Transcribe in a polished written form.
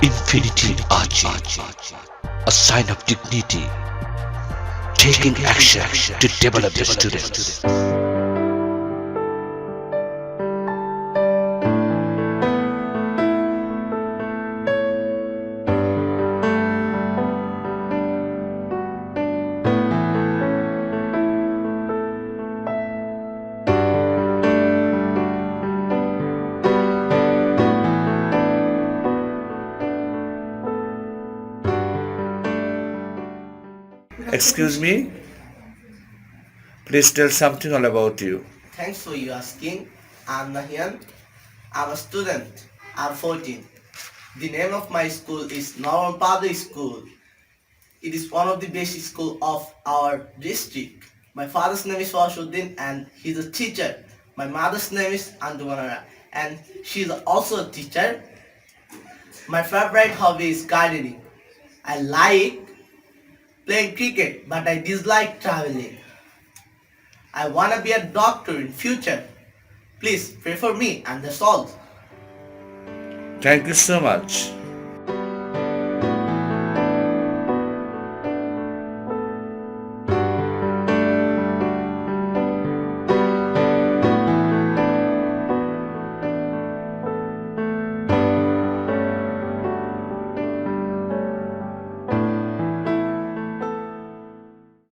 Infinity Ahzee, a sign of dignity, taking action to develop the students. Excuse me, please tell something all about you. Thanks for you asking. I'm Nahian. I'm a student. I'm 14. The name of my school is Normal Public School. It is one of the basic schools of our district. My father's name is Washuddin and he's a teacher. My mother's name is Andumanara and she's also a teacher. My favorite hobby is gardening. I like playing cricket but I dislike traveling. I wanna be a doctor in future. Please pray for me and that's all. Thank you so much.